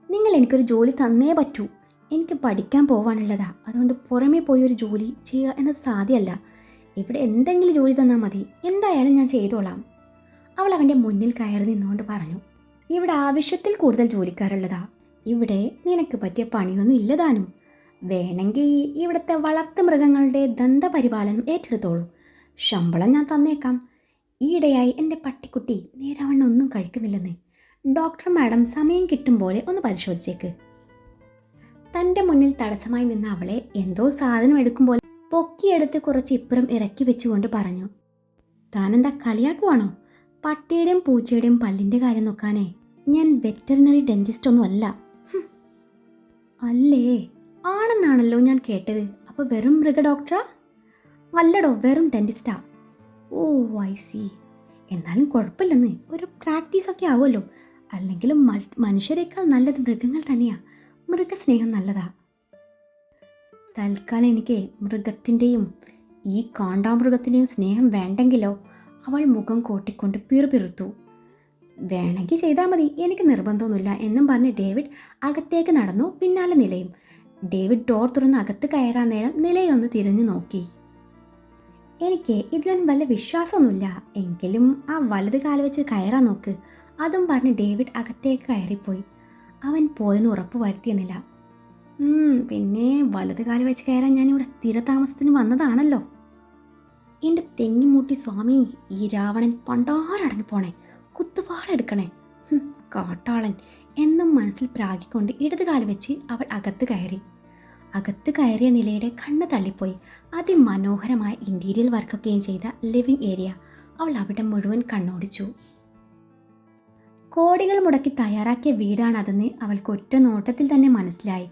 നിങ്ങൾ എനിക്കൊരു ജോലി തന്നേ പറ്റൂ. എനിക്ക് പഠിക്കാൻ പോകാനുള്ളതാ. അതുകൊണ്ട് പുറമേ പോയി ഒരു ജോലി ചെയ്യുക എന്നത് സാധ്യമല്ല. ഇവിടെ എന്തെങ്കിലും ജോലി തന്നാൽ മതി, എന്തായാലും ഞാൻ ചെയ്തോളാം. അവൾ അവൻ്റെ മുന്നിൽ കയറി നിന്നുകൊണ്ട് പറഞ്ഞു. ഇവിടെ ആവശ്യത്തിൽ കൂടുതൽ ജോലിക്കാരുള്ളതാ. ഇവിടെ നിനക്ക് പറ്റിയ പണിയൊന്നും ഇല്ലതാനും. വേണമെങ്കിൽ ഇവിടുത്തെ വളർത്തു മൃഗങ്ങളുടെ ദന്തപരിപാലനം ഏറ്റെടുത്തോളൂ. ശമ്പളം ഞാൻ തന്നേക്കാം. ഈയിടെയായി എൻ്റെ പട്ടിക്കുട്ടി നേരാവണ്ണം ഒന്നും കഴിക്കുന്നില്ലെന്ന്. ഡോക്ടർ മാഡം സമയം കിട്ടും പോലെ ഒന്ന് പരിശോധിച്ചേക്ക്. തൻ്റെ മുന്നിൽ തടസ്സമായി നിന്ന അവളെ എന്തോ സാധനം എടുക്കും പോലെ പൊക്കിയെടുത്ത് കുറച്ച് ഇപ്പുറം ഇറക്കി വെച്ചുകൊണ്ട് പറഞ്ഞു, താനെന്താ കളിയാക്കുവാണോ? പട്ടിയുടെയും പൂച്ചയുടെയും പല്ലിൻ്റെ കാര്യം നോക്കാനേ ഞാൻ വെറ്ററിനറി ഡെന്റിസ്റ്റ് ഒന്നും അല്ല. അല്ലേ? ആണെന്നാണല്ലോ ഞാൻ കേട്ടത്. അപ്പോൾ വെറും മൃഗ ഡോക്ടറാ? അല്ലടോ, വെറും ഡെന്റിസ്റ്റാ. ഓ ഐ സി. എന്നാലും കുഴപ്പമില്ലെന്ന്, ഒരു പ്രാക്ടീസൊക്കെ ആവുമല്ലോ. അല്ലെങ്കിലും മനുഷ്യരെക്കാൾ നല്ലത് മൃഗങ്ങൾ തന്നെയാ. മൃഗസ്നേഹം നല്ലതാ. തൽക്കാലം എനിക്ക് മൃഗത്തിൻ്റെയും ഈ കാണ്ടാമൃഗത്തിൻ്റെയും സ്നേഹം വേണ്ടെങ്കിലോ? അവൾ മുഖം കോട്ടിക്കൊണ്ട് പിറുപിറുത്തു. വേണമെങ്കിൽ ചെയ്താൽ മതി, എനിക്ക് നിർബന്ധമൊന്നുമില്ല എന്നും പറഞ്ഞ് ഡേവിഡ് അകത്തേക്ക് നടന്നു. പിന്നാലെ നിലയും. ഡേവിഡ് ഡോർ തുറന്ന് അകത്ത് കയറാൻ നേരം നിലയൊന്ന് തിരിഞ്ഞു നോക്കി. എനിക്ക് ഇതിലൊന്നും വല്ല വിശ്വാസമൊന്നുമില്ല, എങ്കിലും ആ വലത് കാല് വെച്ച് കയറാൻ നോക്ക്. അതും പറഞ്ഞ് ഡേവിഡ് അകത്തേക്ക് കയറിപ്പോയി. അവൻ പോയെന്ന് ഉറപ്പ് വരുത്തിയെന്നില്ല. പിന്നെ വലത് കാല് വെച്ച് കയറാൻ ഞാനിവിടെ സ്ഥിരതാമസത്തിന് വന്നതാണല്ലോ. എൻ്റെ തെങ്ങിമൂട്ടി സ്വാമി, ഈ രാവണൻ പണ്ടാരടങ്ങി പോണേ, കുത്തുപാളെടുക്കണേ, കാട്ടാളൻ എന്നും മനസ്സിൽ പ്രാഗിക്കൊണ്ട് ഇടതുകാല് വെച്ച് അവൾ അകത്ത് കയറി. അകത്ത് കയറിയ നിലയുടെ കണ്ണ് തള്ളിപ്പോയി. അതിമനോഹരമായ ഇൻറ്റീരിയൽ വർക്കൊക്കെയും ചെയ്ത ലിവിംഗ് ഏരിയ. അവൾ അവിടെ മുഴുവൻ കണ്ണോടിച്ചു. കോടികൾ മുടക്കി തയ്യാറാക്കിയ വീടാണതെന്ന് അവൾക്ക് ഒറ്റ നോട്ടത്തിൽ തന്നെ മനസ്സിലായി.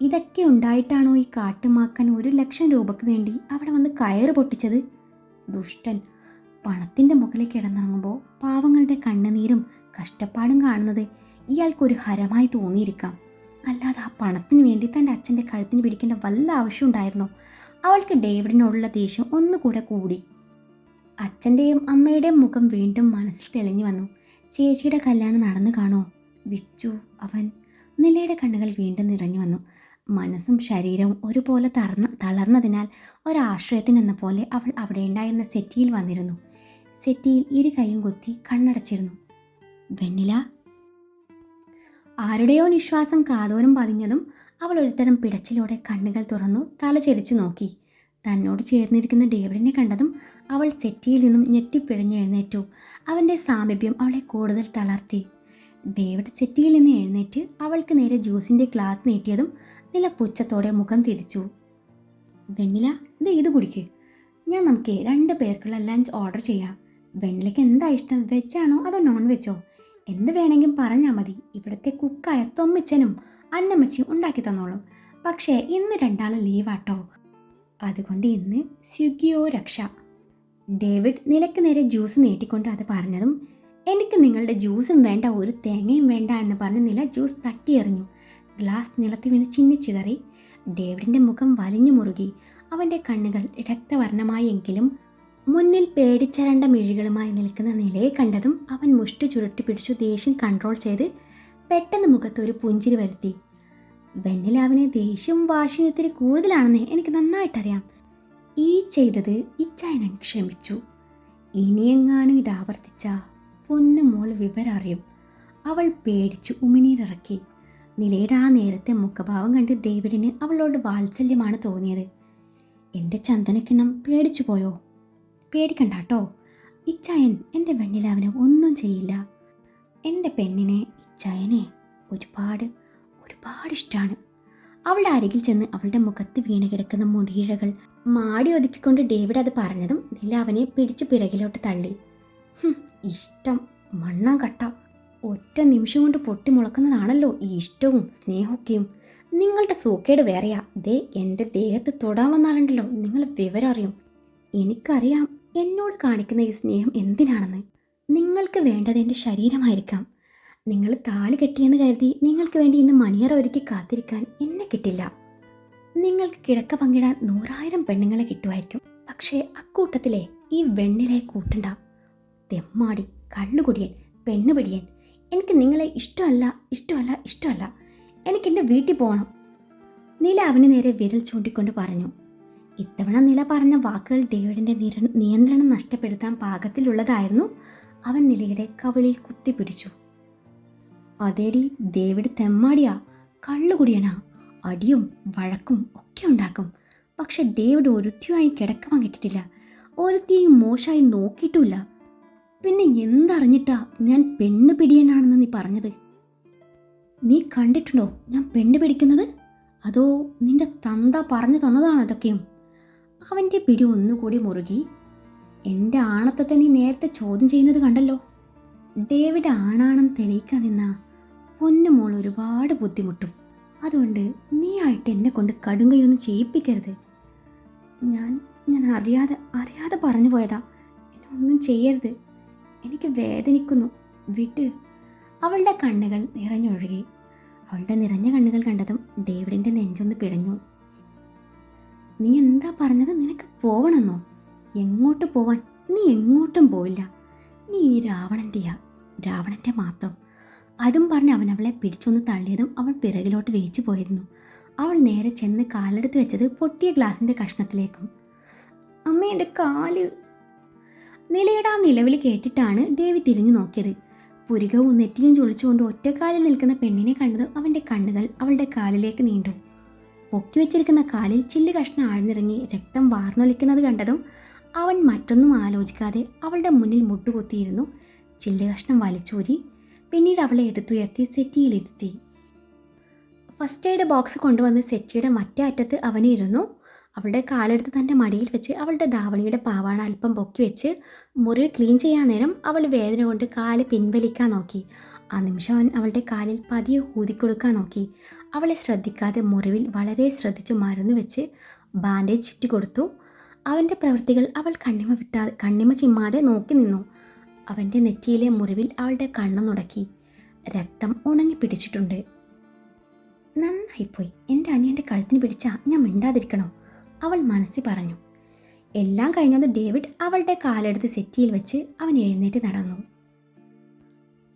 ഇതൊക്കെ ഉണ്ടായിട്ടാണോ ഈ കാട്ടുമാക്കൻ 1,00,000 രൂപയ്ക്ക് വേണ്ടി അവിടെ വന്ന് കയറ് പൊട്ടിച്ചത്? ദുഷ്ടൻ. പണത്തിൻ്റെ മുകളിൽ കിടന്നിറങ്ങുമ്പോൾ പാവങ്ങളുടെ കണ്ണുനീരും കഷ്ടപ്പാടും കാണുന്നത് ഇയാൾക്കൊരു ഹരമായി തോന്നിയിരിക്കാം. അല്ലാതെ ആ പണത്തിന് വേണ്ടി തൻ്റെ അച്ഛൻ്റെ കഴുത്തിന് പിടിക്കേണ്ട വല്ല ആവശ്യം ഉണ്ടായിരുന്നോ? അവൾക്ക് ഡേവിഡിനോടുള്ള ദേഷ്യം ഒന്നുകൂടെ കൂടി. അച്ഛൻ്റെയും അമ്മയുടെയും മുഖം വീണ്ടും മനസ്സിൽ തെളിഞ്ഞു വന്നു. ചേച്ചിയുടെ കല്യാണം നടന്നു കാണോ? വിച്ചു അവൻ. നിലയുടെ കണ്ണുകൾ വീണ്ടും നിറഞ്ഞു വന്നു. മനസ്സും ശരീരവും ഒരുപോലെ തളർന്നതിനാൽ ഒരാശ്രയത്തിനെന്ന പോലെ അവൾ അവിടെ ഉണ്ടായിരുന്ന സെറ്റിയിൽ വന്നിരുന്നു. സെറ്റിയിൽ ഇരു കൈയും കുത്തി കണ്ണടച്ചിരുന്നു. വെണ്ണില. ആരുടെയോ നിശ്വാസം കാതോരം പതിഞ്ഞതും അവൾ ഒരുതരം പിടച്ചിലോടെ കണ്ണുകൾ തുറന്നു തല ചെരിച്ചു നോക്കി. തന്നോട് ചേർന്നിരിക്കുന്ന ഡേവിഡിനെ കണ്ടതും അവൾ സെറ്റിയിൽ നിന്നും ഞെട്ടിപ്പിഴഞ്ഞ് എഴുന്നേറ്റു. അവൻ്റെ സാമീപ്യം അവളെ കൂടുതൽ തളർത്തി. ഡേവിഡ് സെറ്റിയിൽ നിന്ന് എഴുന്നേറ്റ് അവൾക്ക് നേരെ ജ്യൂസിൻ്റെ ഗ്ലാസ് നീട്ടിയതും നില പുച്ഛത്തോടെ മുഖം തിരിച്ചു. വെണ്ണില, ഇത് കുടിക്ക്. നമുക്ക് 2 പേർക്കുള്ള ലഞ്ച് ഓർഡർ ചെയ്യാം. വെണ്ണിലയ്ക്ക് എന്താ ഇഷ്ടം? വെജാണോ അതോ നോൺ വെജോ? എന്ത് വേണമെങ്കിലും പറഞ്ഞാൽ മതി. ഇവിടുത്തെ കുക്കായ തൊമ്മിച്ചനും അന്നമ്മച്ചിയും ഉണ്ടാക്കി തന്നോളും. പക്ഷേ ഇന്ന് 2 ലീവാട്ടോ, അതുകൊണ്ട് ഇന്ന് സ്വിഗ്ഗിയോ രക്ഷ. ഡേവിഡ് നിലയ്ക്ക് നേരെ ജ്യൂസ് നീട്ടിക്കൊണ്ട് അത് പറഞ്ഞതും, എനിക്ക് നിങ്ങളുടെ ജ്യൂസും വേണ്ട, ഒരു തേങ്ങയും വേണ്ട എന്ന് പറഞ്ഞ് നില ജ്യൂസ് തട്ടിയെറിഞ്ഞു. ഗ്ലാസ് നിലത്ത് വീണ് ചിന്നിച്ചിതറി. ഡേവിഡിൻ്റെ മുഖം വലിഞ്ഞു മുറുകി. അവൻ്റെ കണ്ണുകൾ രക്തവർണ്ണമായെങ്കിലും മുന്നിൽ പേടിച്ചരണ്ട മിഴികളുമായി നിൽക്കുന്ന നിലയെ കണ്ടതും അവൻ മുഷ്ടി ചുരുട്ടി പിടിച്ചു ദേഷ്യം കൺട്രോൾ ചെയ്ത് പെട്ടെന്ന് മുഖത്തൊരു പുഞ്ചിരി വരുത്തി. വെണ്ണിലാവിനെ ദേഷ്യവും വാശിയും ഇത്തിരി കൂടുതലാണെന്ന് എനിക്ക് നന്നായിട്ടറിയാം. ഈ ചെയ്തത് ഇച്ചായൻ ക്ഷമിച്ചു. ഇനിയെങ്ങാനും ഇത് ആവർത്തിച്ച പൊന്നു മോൾ വിവരം അറിയും. അവൾ പേടിച്ചു ഉമിനീരിറക്കി. നിലയുടെ ആ നേരത്തെ മുഖഭാവം കണ്ട് ഡേവിഡിന് അവളോട് വാത്സല്യമാണ് തോന്നിയത്. എൻ്റെ ചന്ദനക്കിണ്ണം പേടിച്ചു പോയോ? പേടിക്കണ്ടാട്ടോ, ഇച്ചായൻ എൻ്റെ വെണ്ണിലാവിനെ ഒന്നും ചെയ്യില്ല. എൻ്റെ പെണ്ണിനെ ഇച്ചായനെ ഒരുപാട് ഇഷ്ടമാണ്. അവളുടെ അരികിൽ ചെന്ന് അവളുടെ മുഖത്ത് വീണ് കിടക്കുന്ന മുടിയിഴകൾ മാടി ഒതുക്കിക്കൊണ്ട് ഡേവിഡ് അത് പറഞ്ഞതും നില അവനെ പിടിച്ച് പിറകിലോട്ട് തള്ളി. ഇഷ്ടം മണ്ണാങ്കട്ട. ഒറ്റ നിമിഷം കൊണ്ട് പൊട്ടിമുളക്കുന്നതാണല്ലോ ഈ ഇഷ്ടവും സ്നേഹമൊക്കെയും. നിങ്ങളുടെ സൂക്കേട് വേറെയാ. എൻ്റെ ദേഹത്ത് തൊടാൻ വന്നാലുണ്ടല്ലോ നിങ്ങൾ വിവരം അറിയും. എനിക്കറിയാം എന്നോട് കാണിക്കുന്ന ഈ സ്നേഹം എന്തിനാണെന്ന്. നിങ്ങൾക്ക് വേണ്ടത് എൻ്റെ ശരീരമായിരിക്കാം. നിങ്ങൾ താലി കെട്ടിയെന്ന് കരുതി നിങ്ങൾക്ക് വേണ്ടി ഇന്ന് മണിയറ ഒരുക്കി കാത്തിരിക്കാൻ എന്നെ കിട്ടില്ല. നിങ്ങൾക്ക് കിടക്ക പങ്കിടാൻ 100,000 പെണ്ണുങ്ങളെ കിട്ടുമായിരിക്കും. പക്ഷേ അക്കൂട്ടത്തിലെ ഈ വെണ്ണിലെ കൂട്ടണ്ട. തെമ്മാടി, കള്ളുകുടിയൻ, പെണ്ണുപിടിയൻ. എനിക്ക് നിങ്ങളെ ഇഷ്ടമല്ല. എനിക്കെൻ്റെ വീട്ടിൽ പോകണം. നില അവന് നേരെ വിരൽ ചൂണ്ടിക്കൊണ്ട് പറഞ്ഞു. ഇത്തവണ നില പറഞ്ഞ വാക്കുകൾ ഡേവിഡിൻ്റെ നിയന്ത്രണം നഷ്ടപ്പെടുത്താൻ പാകത്തിലുള്ളതായിരുന്നു. അവൻ നിലയുടെ കവിളിൽ കുത്തിപ്പിടിച്ചു. അതേടി, ഡേവിഡ് തെമ്മാടിയാ, കള്ളുകുടിയനാ, അടിയും വഴക്കും ഒക്കെ ഉണ്ടാക്കും. പക്ഷെ ഡേവിഡ് ഒരുത്തിയുമായി കിടക്ക പങ്കിട്ടിട്ടില്ല. ഒരുത്തിയും മോശമായി നോക്കിയിട്ടുമില്ല. പിന്നെ എന്തറിഞ്ഞിട്ടാ ഞാൻ പെണ്ണ് പിടിയനാണെന്ന് നീ പറഞ്ഞത്? നീ കണ്ടിട്ടുണ്ടോ ഞാൻ പെണ്ണ് പിടിക്കുന്നത്? അതോ നിന്റെ തന്ത പറഞ്ഞു തന്നതാണോ അതൊക്കെയും? അവൻ്റെ പിടി ഒന്നുകൂടി മുറുകി. എൻ്റെ ആണത്തത്തെ നീ നേരത്തെ ചോദ്യം ചെയ്യുന്നത് കണ്ടല്ലോ. ഡേവിഡ് ആണാണെന്ന് തെളിയിക്കാൻ നിന്നാ പൊന്നുമോൾ ഒരുപാട് ബുദ്ധിമുട്ടും. അതുകൊണ്ട് നീ ആയിട്ട് എന്നെ കൊണ്ട് കടുങ്കയൊന്നും ചെയ്യിപ്പിക്കരുത്. ഞാൻ അറിയാതെ പറഞ്ഞു പോയതാ. എന്നെ ഒന്നും ചെയ്യരുത്. എനിക്ക് വേദനിക്കുന്നു. വിട്ട്. അവളുടെ കണ്ണുകൾ നിറഞ്ഞൊഴുകി. അവളുടെ നിറഞ്ഞ കണ്ണുകൾ കണ്ടതും ഡേവിഡിൻ്റെ നെഞ്ചൊന്ന് പിടഞ്ഞു. നീ എന്താ പറഞ്ഞത്? നിനക്ക് പോവണമെന്നോ? എങ്ങോട്ട് പോവാൻ? നീ എങ്ങോട്ടും പോയില്ല. നീ ഈ രാവണൻ്റെ മാത്രം. അതും പറഞ്ഞ് അവൻ അവളെ പിടിച്ചൊന്ന് തള്ളിയതും അവൾ പിറകിലോട്ട് വേച്ചു പോയിരുന്നു. അവൾ നേരെ ചെന്ന് കാലെടുത്ത് വെച്ചത് പൊട്ടിയ ഗ്ലാസിൻ്റെ കഷ്ണത്തിലേക്കും. അമ്മ, എൻ്റെ കാല്! നിലയുടെ ആ നിലവിളി കേട്ടിട്ടാണ് ദേവി തിരിഞ്ഞു നോക്കിയത്. പുരികവും നെറ്റിയും ചൊളിച്ചുകൊണ്ട് ഒറ്റക്കാലിൽ നിൽക്കുന്ന പെണ്ണിനെ കണ്ടത് അവൻ്റെ കണ്ണുകൾ അവളുടെ കാലിലേക്ക് നീണ്ടു. പൊക്കി വെച്ചിരിക്കുന്ന കാലിൽ ചില്ല് കഷ്ണം ആഴ്ന്നിറങ്ങി രക്തം വാർന്നൊലിക്കുന്നത് കണ്ടതും അവൻ മറ്റൊന്നും ആലോചിക്കാതെ അവളുടെ മുന്നിൽ മുട്ടുകുത്തിയിരുന്നു. ചില്ല് കഷ്ണം വലിച്ചൂരി പിന്നീട് അവളെ എടുത്തുയർത്തി സെറ്റിയിലിരുത്തി. ഫസ്റ്റ് എയ്ഡ് ബോക്സ് കൊണ്ടുവന്ന് സെറ്റിയുടെ മറ്റേ അറ്റത്ത് അവനിരുന്നു. അവളുടെ കാലെടുത്ത് തൻ്റെ മടിയിൽ വെച്ച് അവളുടെ ധാവണിയുടെ പാവാട അല്പം പൊക്കി വെച്ച് മുറിവ് ക്ലീൻ ചെയ്യാൻ നേരം അവൾ വേദന കൊണ്ട് കാല് പിൻവലിക്കാൻ നോക്കി. ആ നിമിഷം അവൻ അവളുടെ കാലിൽ പതിയെ ഊതിക്കൊടുക്കാൻ നോക്കി. അവളെ ശ്രദ്ധിക്കാതെ മുറിവിൽ വളരെ ശ്രദ്ധിച്ച് മരുന്ന് വെച്ച് ബാൻഡേജ് ചുറ്റി കൊടുത്തു. അവൻ്റെ പ്രവൃത്തികൾ അവൾ കണ്ണിമ ചിമ്മാതെ നോക്കി നിന്നു. അവൻ്റെ നെറ്റിയിലെ മുറിവിൽ അവളുടെ കണ്ണ് നുടക്കി. രക്തം ഉണങ്ങി പിടിച്ചിട്ടുണ്ട്. നന്നായിപ്പോയി. എൻ്റെ അനിയൻ്റെ കഴുത്തിന് പിടിച്ചാൽ ഞാൻ മിണ്ടാതിരിക്കണോ? അവൾ മനസ്സിൽ പറഞ്ഞു. എല്ലാം കഴിഞ്ഞത് ഡേവിഡ് അവളുടെ കാലെടുത്ത് സെറ്റിയിൽ വെച്ച് അവൻ എഴുന്നേറ്റ് നടന്നു.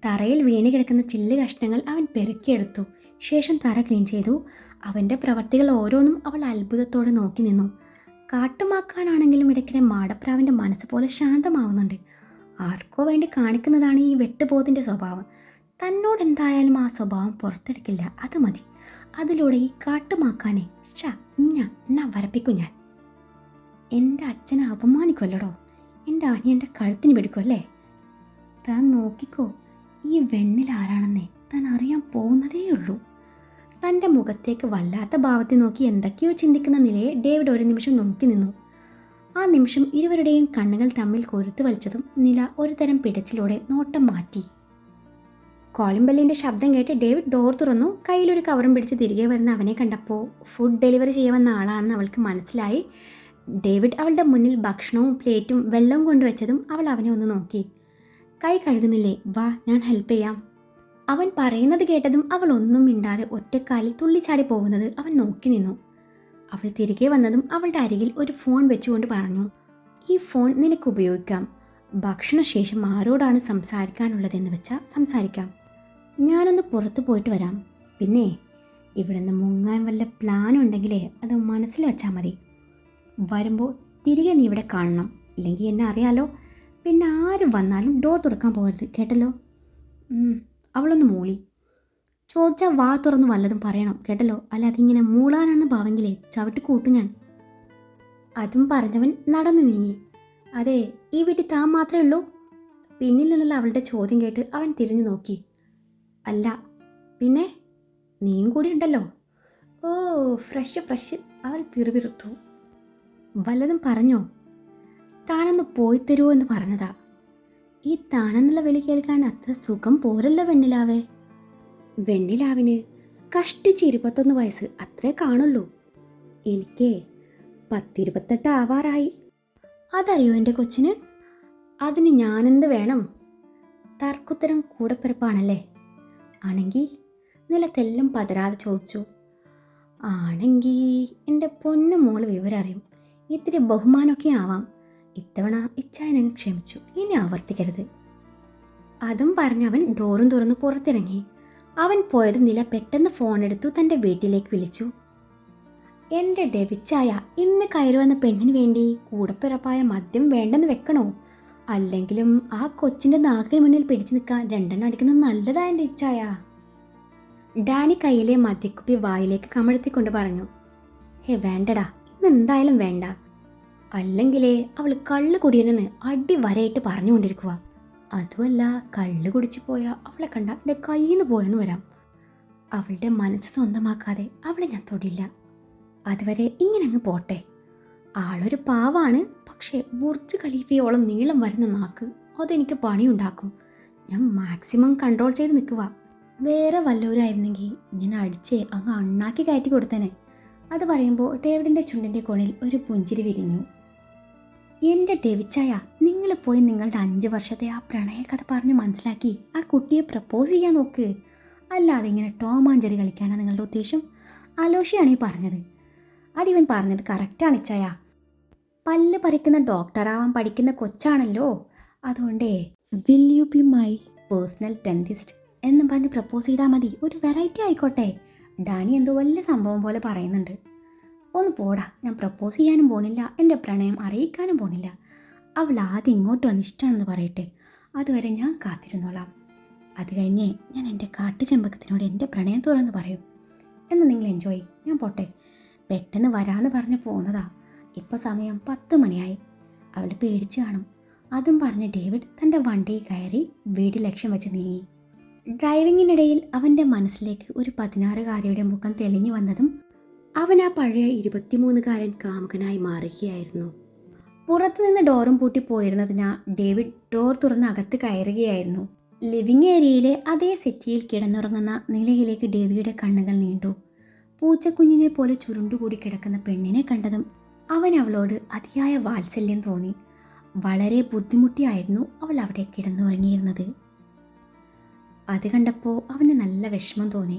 തറയിൽ വീണ് കിടക്കുന്ന ചില്ല് കഷ്ണങ്ങൾ അവൻ പെറുക്കിയെടുത്തു. ശേഷം തറ ക്ലീൻ ചെയ്തു. അവൻ്റെ പ്രവർത്തികൾ ഓരോന്നും അവൾ അത്ഭുതത്തോടെ നോക്കി നിന്നു. കാട്ടുമാക്കാനാണെങ്കിലും ഇടയ്ക്കിടെ മാടപ്രാവിൻ്റെ മനസ്സ് പോലെ ശാന്തമാവുന്നുണ്ട്. ആർക്കോ വേണ്ടി കാണിക്കുന്നതാണ് ഈ വെട്ടുപോത്തിൻ്റെ സ്വഭാവം. തന്നോട് എന്തായാലും ആ സ്വഭാവം പുറത്തെടുക്കില്ല. അത് മതി. അതിലൂടെ ഈ കാട്ടുമാക്കാനെ ഞാൻ വരപ്പിക്കും. ഞാൻ എൻ്റെ അച്ഛനെ അപമാനിക്കുമല്ലോടോ. എൻ്റെ അനിയൻ്റെ കഴുത്തിന് പിടിക്കുമല്ലേ? താൻ നോക്കിക്കോ, ഈ വെണ്ണിൽ ആരാണെന്നേ താൻ അറിയാൻ പോകുന്നതേ ഉള്ളൂ. തൻ്റെ മുഖത്തേക്ക് വല്ലാത്ത ഭാവത്തെ നോക്കി എന്തൊക്കെയോ ചിന്തിക്കുന്ന നിലയെ ഡേവിഡ് ഒരു നിമിഷം നോക്കി നിന്നു. ആ നിമിഷം ഇരുവരുടെയും കണ്ണുകൾ തമ്മിൽ കൊരുത്തു വലിച്ചതും നില ഒരു തരം പിടച്ചിലൂടെ നോട്ടം മാറ്റി. കോളിംഗ് ബെല്ലിൻ്റെ ശബ്ദം കേട്ട് ഡേവിഡ് ഡോർ തുറന്നു. കയ്യിലൊരു കവറും പിടിച്ച് തിരികെ വരുന്ന അവനെ കണ്ടപ്പോൾ ഫുഡ് ഡെലിവറി ചെയ്യുമെന്ന ആളാണെന്ന് അവൾക്ക് മനസ്സിലായി. ഡേവിഡ് അവളുടെ മുന്നിൽ ഭക്ഷണവും പ്ലേറ്റും വെള്ളവും കൊണ്ടുവച്ചതും അവൾ അവനെ ഒന്ന് നോക്കി. കൈ കഴുകുന്നില്ലേ? വാ, ഞാൻ ഹെൽപ്പ് ചെയ്യാം. അവൻ പറയുന്നത് കേട്ടതും അവൾ ഒന്നും മിണ്ടാതെ ഒറ്റക്കാലിൽ തുള്ളിച്ചാടി പോകുന്നത് അവൻ നോക്കി നിന്നു. അവൾ തിരികെ വന്നതും അവളുടെ അരികിൽ ഒരു ഫോൺ വെച്ചുകൊണ്ട് പറഞ്ഞു, ഈ ഫോൺ നിനക്ക് ഉപയോഗിക്കാം. ഭക്ഷണശേഷം ആരോടാണ് സംസാരിക്കാനുള്ളതെന്ന് വെച്ചാൽ സംസാരിക്കാം. ഞാനൊന്ന് പുറത്ത് പോയിട്ട് വരാം. പിന്നെ ഇവിടെ നിന്ന് മുങ്ങാൻ വല്ല പ്ലാൻ ഉണ്ടെങ്കിലേ അത് മനസ്സിൽ വെച്ചാൽ മതി. വരുമ്പോൾ തിരികെ നീ ഇവിടെ കാണണം. ഇല്ലെങ്കിൽ എന്നെ അറിയാലോ. പിന്നെ ആരും വന്നാലും ഡോർ തുറക്കാൻ പോകരുത്, കേട്ടല്ലോ? അവളൊന്ന് മൂളി. ചോദിച്ചാൽ വാ തുറന്ന് വല്ലതും പറയണം, കേട്ടല്ലോ? അല്ല അതിങ്ങനെ മൂളാനാണ് ഭാവെങ്കിലേ ചവിട്ടി കൂട്ടും ഞാൻ. അതും പറഞ്ഞവൻ നടന്നു നീങ്ങി. അതെ, ഈ വീട്ടിൽ താൻ മാത്രമേ ഉള്ളൂ? പിന്നിൽ നിന്നുള്ള അവളുടെ ചോദ്യം കേട്ട് അവൻ തിരിഞ്ഞു നോക്കി. അല്ല, പിന്നെ നീയും കൂടി ഉണ്ടല്ലോ. ഓ, ഫ്രഷ്. അവൾ പിറുപിറുത്തു. വല്ലതും പറഞ്ഞോ? താനൊന്ന് പോയി തരുമോ എന്ന് പറഞ്ഞതാ. ഈ താനെന്നുള്ള വിളി കേൾക്കാൻ അത്ര സുഖം പോരല്ലോ വെണ്ണിലാവേ. വെണ്ണിലാവിന് കഷ്ടിച്ച് 21 വയസ്സ് അത്രേ കാണുള്ളൂ. എനിക്ക് 10-28 ആവാറായി. അതറിയോ എൻ്റെ കൊച്ചിന്? അതിന് ഞാനെന്ത് വേണം? തർക്കുത്തരം കൂടപ്പിറപ്പാണല്ലേ? ആണെങ്കിൽ നിലത്തെല്ലാം പതരാതെ ചോദിച്ചു. ആണെങ്കിൽ എൻ്റെ പൊന്നു മോള് വിവരം അറിയും. ഇത്തിരി ബഹുമാനമൊക്കെ ആവാം. ഇത്തവണ ഇച്ചായനങ്ങ് ക്ഷമിച്ചു. ഇനി ആവർത്തിക്കരുത്. അതും പറഞ്ഞവൻ ഡോറും തുറന്ന് പുറത്തിറങ്ങി. അവൻ പോയതും നില പെട്ടെന്ന് ഫോണെടുത്തു തൻ്റെ വീട്ടിലേക്ക് വിളിച്ചു. എൻ്റെ ഡെവിച്ചായ, ഇന്ന് കയറുവന്ന പെണ്ണിന് വേണ്ടി കൂടപ്പിറപ്പായ മദ്യം വേണ്ടെന്ന് വെക്കണോ? അല്ലെങ്കിലും ആ കൊച്ചിൻ്റെ നാക്കിന് മുന്നിൽ പിടിച്ചു നിൽക്കാൻ 2 അടിക്കുന്നത് നല്ലതാ എൻ്റെ ഇച്ചായ. ഡാനി കയ്യിലെ മദ്യക്കുപ്പി വായിലേക്ക് കമഴ്ത്തിക്കൊണ്ട് പറഞ്ഞു. ഹേ വേണ്ടടാ, ഇന്ന് എന്തായാലും വേണ്ട. അല്ലെങ്കിലേ അവൾ കള്ള് കുടിയനെന്ന് അടി വരയിട്ട് പറഞ്ഞുകൊണ്ടിരിക്കുക. അതുമല്ല, കള്ള് കുടിച്ചു പോയാൽ അവളെ കണ്ട എൻ്റെ കയ്യിൽ നിന്ന് പോയെന്ന് വരാം. അവളുടെ മനസ്സ് സ്വന്തമാക്കാതെ അവളെ ഞാൻ തൊടില്ല. അതുവരെ ഇങ്ങനെ അങ്ങ് പോട്ടെ. ആളൊരു പാവാണ്, പക്ഷേ ബുർജ് ഖലീഫയോളം നീളം വരുന്ന നാക്ക് അതെനിക്ക് പണിയുണ്ടാക്കും. ഞാൻ മാക്സിമം കൺട്രോൾ ചെയ്ത് നിൽക്കുക. വേറെ വല്ലവരായിരുന്നെങ്കിൽ ഞാൻ അടിച്ചേ അങ്ങ് അണ്ണാക്കി കയറ്റി കൊടുത്തേനെ. അത് പറയുമ്പോൾ ഡേവിഡിൻ്റെ ചുണ്ടിൻ്റെ കോണിൽ ഒരു പുഞ്ചിരി വിരിഞ്ഞു. എൻ്റെ ഡേവിച്ചായ, നിങ്ങൾ പോയി നിങ്ങളുടെ 5 വർഷത്തെ ആ പ്രണയകഥ പറഞ്ഞ് മനസ്സിലാക്കി ആ കുട്ടിയെ പ്രപ്പോസ് ചെയ്യാൻ നോക്ക്. അല്ലാതെ ഇങ്ങനെ ടോം ആൻഡ് ജെറി കളിക്കാനാണ് നിങ്ങളുടെ ഉദ്ദേശം? അലോഷിയാണ് ഈ പറഞ്ഞത്. അതിവൻ പറഞ്ഞത് കറക്റ്റാണ് ഇച്ചായ. പല്ല് പറിക്കുന്ന ഡോക്ടറാവാൻ പഠിക്കുന്ന കൊച്ചാണല്ലോ. അതുകൊണ്ടേ will you be my personal dentist എന്നും പറഞ്ഞ് പ്രപ്പോസ് ചെയ്താൽ മതി. ഒരു വെറൈറ്റി ആയിക്കോട്ടെ. ഡാനി എന്തോ വലിയ സംഭവം പോലെ പറയുന്നുണ്ട്. ഒന്ന് പോടാ, ഞാൻ പ്രപ്പോസ് ചെയ്യാനും പോണില്ല, എൻ്റെ പ്രണയം അറിയിക്കാനും പോണില്ല. അവൾ ആദ്യം ഇങ്ങോട്ട് വന്ന് ഇഷ്ടമാണെന്ന് പറയട്ടെ, അതുവരെ ഞാൻ കാത്തിരുന്നോളാം. അത് കഴിഞ്ഞേ ഞാൻ എൻ്റെ കാട്ടുചെമ്പകത്തിനോട് എൻ്റെ പ്രണയം തുറന്ന് പറയും. എന്ന് നിങ്ങൾ എൻജോയ്. ഞാൻ പോട്ടെ. പെട്ടെന്ന് വരാമെന്ന് പറഞ്ഞ് പോകുന്നതാ. ഇപ്പോൾ സമയം 10 മണിയായി. അവൾ പേടിച്ച് കാണും. അതും പറഞ്ഞ് ഡേവിഡ് തൻ്റെ വണ്ടിയിൽ കയറി വീട് ലക്ഷ്യം വെച്ച് നീങ്ങി. ഡ്രൈവിങ്ങിനിടയിൽ അവൻ്റെ മനസ്സിലേക്ക് ഒരു 16-കാരിയുടെ മുഖം തെളിഞ്ഞു വന്നതും അവൻ ആ പഴയ 23-കാരൻ കാമുകനായി മാറുകയായിരുന്നു. പുറത്തുനിന്ന് ഡോറും പൂട്ടി പോയിരുന്നതിനാ ഡേവിഡ് ഡോർ തുറന്ന് അകത്ത് കയറുകയായിരുന്നു. ലിവിംഗ് ഏരിയയിലെ അതേ സെറ്റിയിൽ കിടന്നുറങ്ങുന്ന നിലയിലേക്ക് ഡേവിയുടെ കണ്ണുകൾ നീണ്ടു. പൂച്ചക്കുഞ്ഞിനെ പോലെ ചുരുണ്ടുകൂടി കിടക്കുന്ന പെണ്ണിനെ കണ്ടതും അവൻ അവളോട് അതിയായ വാത്സല്യം തോന്നി. വളരെ ബുദ്ധിമുട്ടിയായിരുന്നു അവൾ അവിടെ കിടന്നുറങ്ങിയിരുന്നത്. അത് കണ്ടപ്പോൾ അവന് നല്ല വിഷമം തോന്നി.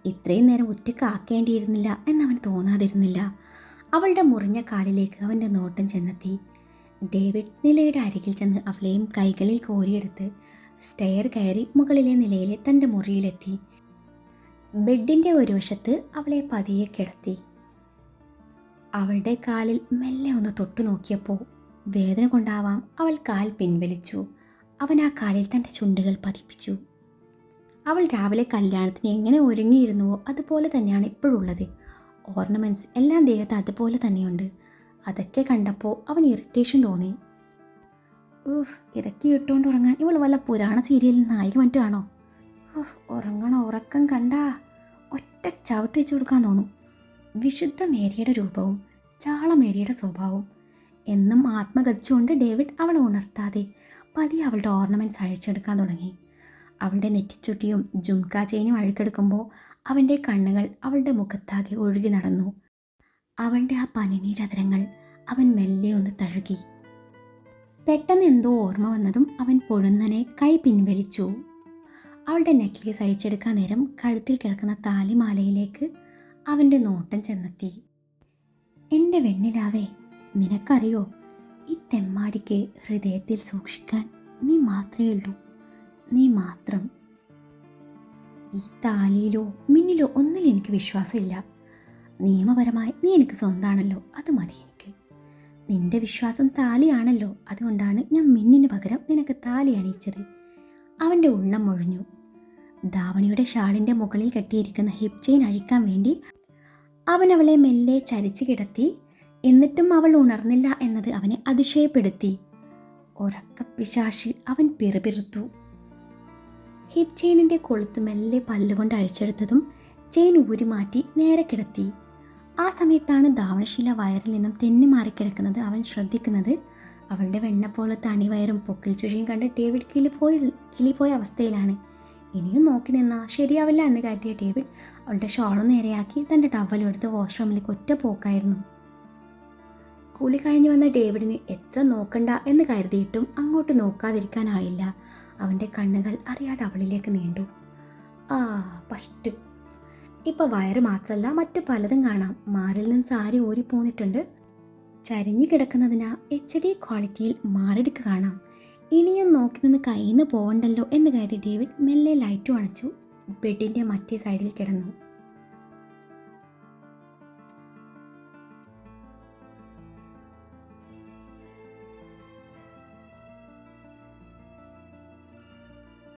ഇത്രയും നേരം ഒറ്റക്കാക്കേണ്ടിയിരുന്നില്ല എന്നവൻ തോന്നാതിരുന്നില്ല. അവളുടെ മുറിഞ്ഞ കാലിലേക്ക് അവൻ്റെ നോട്ടം ചെന്നെത്തി. ഡേവിഡ് നിലയുടെ അരികിൽ ചെന്ന് അവളെയും കൈകളിൽ കോരിയെടുത്ത് സ്റ്റെയർ കയറി മുകളിലെ നിലയിലെ തൻ്റെ മുറിയിലെത്തി. ബെഡിൻ്റെ ഒരു വശത്ത് അവളെ പതിയെ കിടത്തി. അവളുടെ കാലിൽ മെല്ലെ ഒന്ന് തൊട്ടു നോക്കിയപ്പോൾ വേദന കൊണ്ടാവാം അവൾ കാൽ പിൻവലിച്ചു. അവൻ ആ കാലിൽ തൻ്റെ ചുണ്ടുകൾ പതിപ്പിച്ചു. അവൾ രാവിലെ കല്യാണത്തിന് എങ്ങനെ ഒരുങ്ങിയിരുന്നുവോ അതുപോലെ തന്നെയാണ് ഇപ്പോഴുള്ളത്. ഓർണമെൻറ്റ്സ് എല്ലാം ദേഹത്ത് അതുപോലെ തന്നെയുണ്ട്. അതൊക്കെ കണ്ടപ്പോൾ അവൻ ഇറിറ്റേഷൻ തോന്നി. ഇതൊക്കെ ഇട്ടുകൊണ്ട് ഉറങ്ങാൻ ഇവൾ വല്ല പുരാണ സീരിയലിൽ നായിക മറ്റുമാണോ? ഉറക്കം കണ്ടാ ഒറ്റ ചവിട്ട് വെച്ച് കൊടുക്കാൻ തോന്നും. വിശുദ്ധ മേരിയുടെ രൂപവും ചാളമേരിയുടെ സ്വഭാവവും. എന്നും ആത്മഗതിച്ചുകൊണ്ട് ഡേവിഡ് അവളെ ഉണർത്താതെ പതിയെ അവളുടെ ഓർണമെൻറ്റ്സ് അഴിച്ചെടുക്കാൻ തുടങ്ങി. അവളുടെ നെറ്റിച്ചുട്ടിയും ജുംക ചെയിനും അഴുക്കെടുക്കുമ്പോൾ അവൻ്റെ കണ്ണുകൾ അവളുടെ മുഖത്താകെ ഒഴുകി നടന്നു. അവളുടെ ആ പനിനീരതരങ്ങൾ അവൻ മെല്ലെ ഒന്ന് തഴുകി. പെട്ടെന്ന് എന്തോ ഓർമ്മ വന്നതും അവൻ പൊടുന്നനെ കൈ പിൻവലിച്ചു. അവളുടെ നെക്ലേസ് അഴിച്ചെടുക്കാൻ നേരം കഴുത്തിൽ കിടക്കുന്ന താലിമാലയിലേക്ക് അവൻ്റെ നോട്ടം ചെന്നെത്തി. എൻ്റെ വെണ്ണിലാവേ, നിനക്കറിയോ, ഈ തെമ്മാടിക്ക് ഹൃദയത്തിൽ സൂക്ഷിക്കാൻ നീ മാത്രമേ ഉള്ളൂ. നീ മാത്രം. ഈ താലിയിലോ മിന്നിലോ ഒന്നിലും എനിക്ക് വിശ്വാസമില്ല. നിയമപരമായി നീ എനിക്ക് സ്വന്തമാണല്ലോ, അത് മതി എനിക്ക്. നിന്റെ വിശ്വാസം താലിയാണല്ലോ, അതുകൊണ്ടാണ് ഞാൻ മിന്നിന് പകരം നിനക്ക് താലി അണിയിച്ചത്. അവൻ്റെ ഉള്ളം മൊഴിഞ്ഞു. ധാവണിയുടെ ഷാളിൻ്റെ മുകളിൽ കെട്ടിയിരിക്കുന്ന ഹിപ്പ് ചെയിൻ അഴിക്കാൻ വേണ്ടി അവൻ അവളെ മെല്ലെ ചരിച്ചു കിടത്തി. എന്നിട്ടും അവൾ ഉണർന്നില്ല എന്നത് അവനെ അതിശയപ്പെടുത്തി. ഉറക്കപ്പിശാശി, അവൻ പിറുപിറുത്തു. ഹിപ്പ് ചെയിനിൻ്റെ കൊളുത്ത് മെല്ലെ പല്ലുകൊണ്ട് അഴിച്ചെടുത്തതും ചെയിൻ ഊരി മാറ്റി നേരെ കിടത്തി. ആ സമയത്താണ് ധാവണശീല വയറിൽ നിന്നും തെന്നി മാറിക്കിടക്കുന്നത് അവൻ ശ്രദ്ധിക്കുന്നത്. അവളുടെ വെണ്ണപ്പോലത്തെ അണിവയറും പൊക്കിൽ ചുഴിയും കണ്ട് ഡേവിഡ് കിളിപോയ അവസ്ഥയിലാണ്. ഇനിയും നോക്കി നിന്നാൽ ശരിയാവില്ല എന്ന് കരുതിയ ഡേവിഡ് അവളുടെ ഷോളും നേരെയാക്കി തൻ്റെ ടവലും എടുത്ത് വാഷ്റൂമിലേക്ക് ഒറ്റ പോക്കായിരുന്നു. കുളി കഴിഞ്ഞ് വന്ന ഡേവിഡിന് എത്ര നോക്കണ്ട എന്ന് കരുതിയിട്ടും അങ്ങോട്ട് നോക്കാതിരിക്കാനായില്ല. അവൻ്റെ കണ്ണുകൾ അറിയാതെ അവളിലേക്ക് നീണ്ടു. ഫസ്റ്റ് ഇപ്പോൾ വയറ് മാത്രമല്ല മറ്റു പലതും കാണാം. മാറിൽ നിന്ന് സാരി ഊരിപ്പോന്നിട്ടുണ്ട്. ചരിഞ്ഞു കിടക്കുന്നതിനാ HD ക്വാളിറ്റിയിൽ മാറിടുക്ക് കാണാം. ഇനിയും നോക്കി നിന്ന് കയ്യിൽ നിന്ന് പോകണ്ടല്ലോ എന്ന് കരുതി ഡേവിഡ് മെല്ലെ ലൈറ്റും അണച്ചു ബെഡിൻ്റെ മറ്റേ സൈഡിൽ കിടന്നു.